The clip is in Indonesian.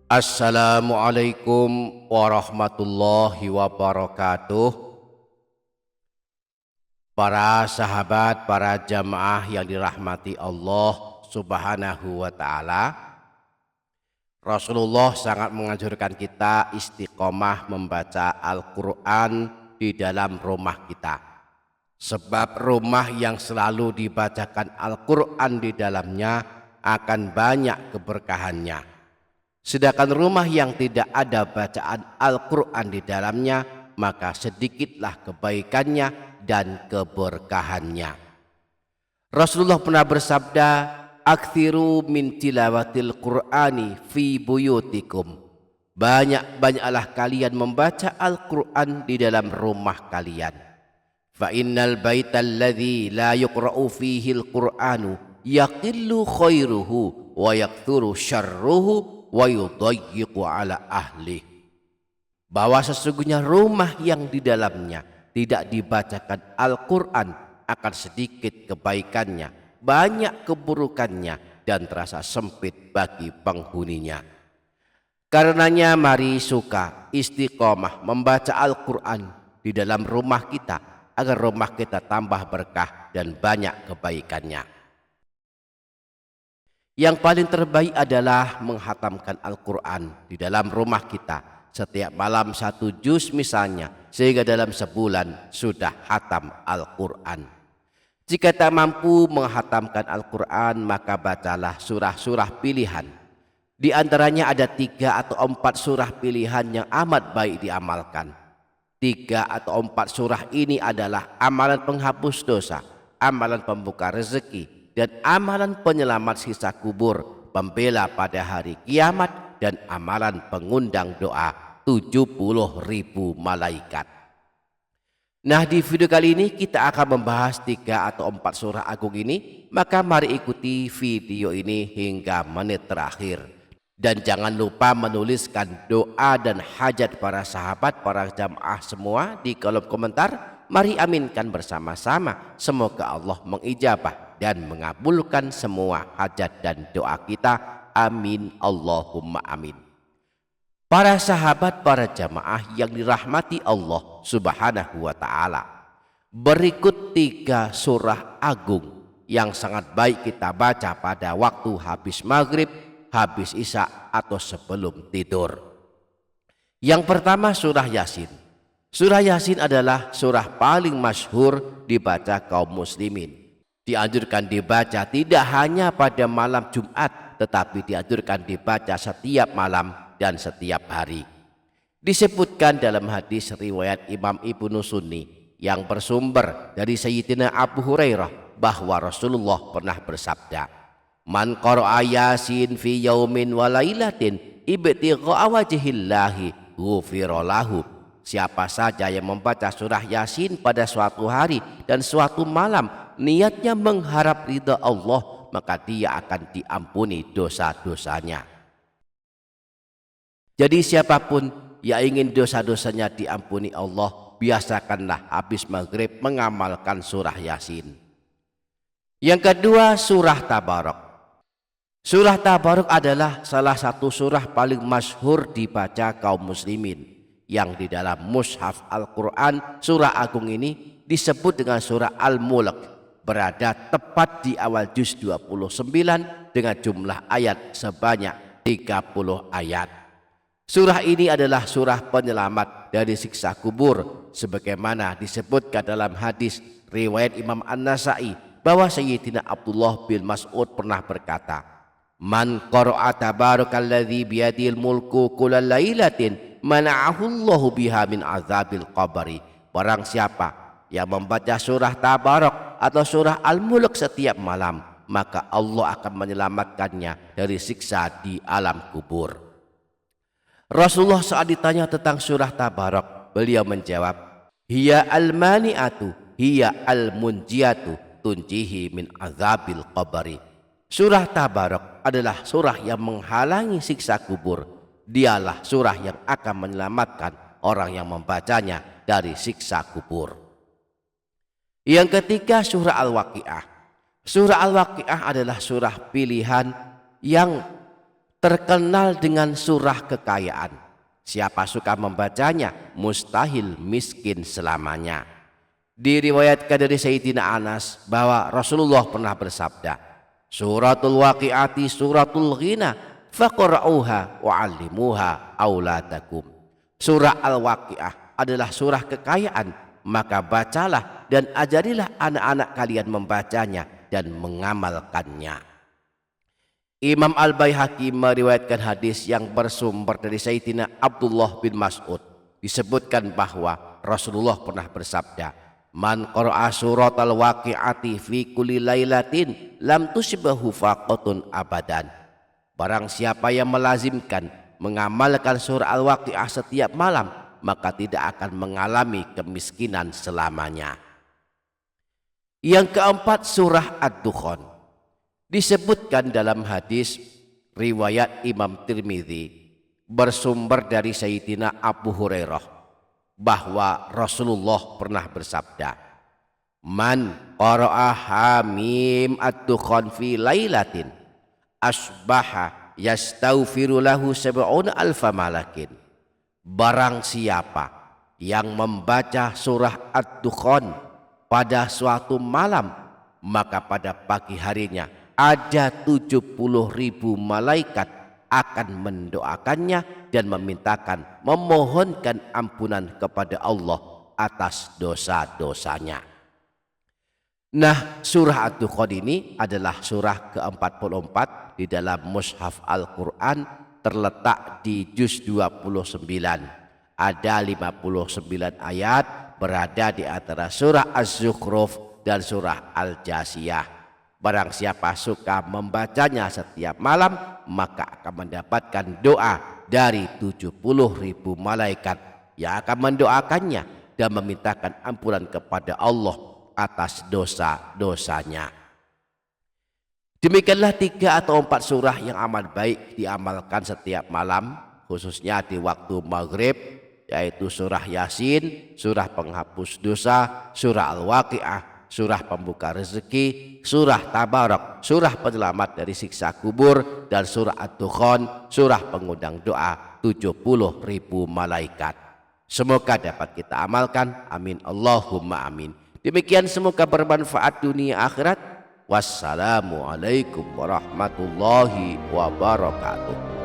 Assalamualaikum warahmatullahi wabarakatuh. Para sahabat, para jamaah yang dirahmati Allah Subhanahu wa ta'ala, Rasulullah sangat menganjurkan kita istiqomah membaca Al-Quran di dalam rumah kita. Sebab rumah yang selalu dibacakan Al-Quran di dalamnya akan banyak keberkahannya. Sedangkan rumah yang tidak ada bacaan Al-Quran di dalamnya, maka sedikitlah kebaikannya dan keberkahannya. Rasulullah pernah bersabda, "Aktsiru min tilawatil Qur'ani fi buyutikum." Banyak-banyaklah kalian membaca Al-Quran di dalam rumah kalian. Fa innal baital ladzi la yuqra'u fihi al-Qur'anu yaqillu khairuhu wa yakthuru syarruhu wa yudayyiqu ala ahli. Bahwa sesungguhnya rumah yang di dalamnya tidak dibacakan Al-Quran akan sedikit kebaikannya, banyak keburukannya, dan terasa sempit bagi penghuninya. Karenanya mari suka istiqomah membaca Al-Quran di dalam rumah kita agar rumah kita tambah berkah dan banyak kebaikannya. Yang paling terbaik adalah menghatamkan Al-Quran di dalam rumah kita. Setiap malam 1 juz misalnya, sehingga dalam sebulan sudah hatam Al-Quran. Jika tak mampu menghatamkan Al-Quran, maka bacalah surah-surah pilihan. Di antaranya ada 3 atau 4 surah pilihan yang amat baik diamalkan. 3 atau 4 surah ini adalah amalan penghapus dosa, amalan pembuka rezeki, dan amalan penyelamat sisa kubur, pembela pada hari kiamat, dan amalan pengundang doa 70.000 malaikat. Nah, di video kali ini kita akan membahas 3 atau 4 surah agung ini. Maka mari ikuti video ini hingga menit terakhir. Dan jangan lupa menuliskan doa dan hajat para sahabat, para jamaah semua di kolom komentar. Mari aminkan bersama-sama. Semoga Allah mengijabah dan mengabulkan semua hajat dan doa kita. Amin Allahumma amin. Para sahabat, para jamaah yang dirahmati Allah Subhanahu wa ta'ala, berikut 3 surah agung yang sangat baik kita baca pada waktu habis maghrib, habis isya, atau sebelum tidur. Yang pertama surah Yasin. Surah Yasin adalah surah paling masyhur dibaca kaum muslimin. Dianjurkan dibaca tidak hanya pada malam Jumat, tetapi dianjurkan dibaca setiap malam dan setiap hari. Disebutkan dalam hadis riwayat Imam Ibnu Sunni yang bersumber dari Sayyidina Abu Hurairah bahwa Rasulullah pernah bersabda, "Man qara'a Yasin fi yaumin wa lailatin ibtigha'a wajhillahi ghufira lahu." Siapa saja yang membaca surah Yasin pada suatu hari dan suatu malam, niatnya mengharap ridha Allah, maka dia akan diampuni dosa-dosanya. Jadi siapapun yang ingin dosa-dosanya diampuni Allah, biasakanlah habis maghrib mengamalkan surah Yasin. Yang kedua surah Tabarok. Surah Tabarok adalah salah satu surah paling masyhur dibaca kaum muslimin. Yang di dalam mushaf Al-Quran, surah agung ini disebut dengan surah Al-Mulk, berada tepat di awal juz 29 dengan jumlah ayat sebanyak 30 ayat. Surah ini adalah surah penyelamat dari siksa kubur, sebagaimana disebutkan dalam hadis riwayat Imam An-Nasa'i bahwa Sayyidina Abdullah bin Mas'ud pernah berkata, "Man qara'a tabarakalladzi biyadil mulku kullal lailatin mana'ahullahu biha min azabil qabri." Barang siapa yang membaca surah Tabarok atau surah Al-Mulk setiap malam, maka Allah akan menyelamatkannya dari siksa di alam kubur. Rasulullah saat ditanya tentang surah Tabarok, beliau menjawab, "Hiya al-mani'atu, hiya al-munjiyatu, tunjihi min azabil qabri." Surah Tabarok adalah surah yang menghalangi siksa kubur. Dialah surah yang akan menyelamatkan orang yang membacanya dari siksa kubur. Yang ketiga surah Al-Waqi'ah. Surah Al-Waqi'ah adalah surah pilihan yang terkenal dengan surah kekayaan. Siapa suka membacanya, mustahil miskin selamanya. Diriwayatkan dari Sayyidina Anas bahwa Rasulullah pernah bersabda, suratul waqi'ati suratul ghina faqra'uha wa'allimuha auladakum. Surah Al-Waqi'ah adalah surah kekayaan, maka bacalah dan ajarilah anak-anak kalian membacanya dan mengamalkannya. Imam Al-Baihaqi meriwayatkan hadis yang bersumber dari Sayyidina Abdullah bin Mas'ud. Disebutkan bahwa Rasulullah pernah bersabda, man qara'a suratal waqi'ati fi kulli lailatin lam tusibhu faqatun abadan. Barang siapa yang melazimkan mengamalkan surah Al-Waqi'ah setiap malam, maka tidak akan mengalami kemiskinan selamanya. Yang keempat, surah Ad-Dukhan. Disebutkan dalam hadis riwayat Imam Tirmidzi bersumber dari Sayyidina Abu Hurairah bahwa Rasulullah pernah bersabda, man qara'a hamim ad-dukhan fi lailatin asbaha yastaghfiru lahu sab'una alfa malakin. Barang siapa yang membaca surah Ad-Dukhan pada suatu malam, maka pada pagi harinya ada 70.000 malaikat akan mendoakannya dan memohonkan ampunan kepada Allah atas dosa-dosanya. Nah, surah Ad-Dukhan ini adalah surah ke-44 di dalam mushaf Al-Quran, terletak di juz 29. Ada 59 ayat, berada di antara surah Az-Zukhruf dan surah Al-Jasiyah. Barang siapa suka membacanya setiap malam, maka akan mendapatkan doa dari 70.000 malaikat yang akan mendoakannya dan memintakan ampunan kepada Allah atas dosa-dosanya. Demikianlah 3 atau 4 surah yang amat baik diamalkan setiap malam, khususnya di waktu maghrib, yaitu surah Yasin, surah penghapus dosa, surah Al-Waqi'ah, surah pembuka rezeki, surah Tabarak, surah penyelamat dari siksa kubur, dan surah Ad-Dukhan, surah pengundang doa 70.000 malaikat. Semoga dapat kita amalkan. Amin Allahumma amin. Demikian, semoga bermanfaat dunia akhirat. Wassalamualaikum warahmatullahi wabarakatuh.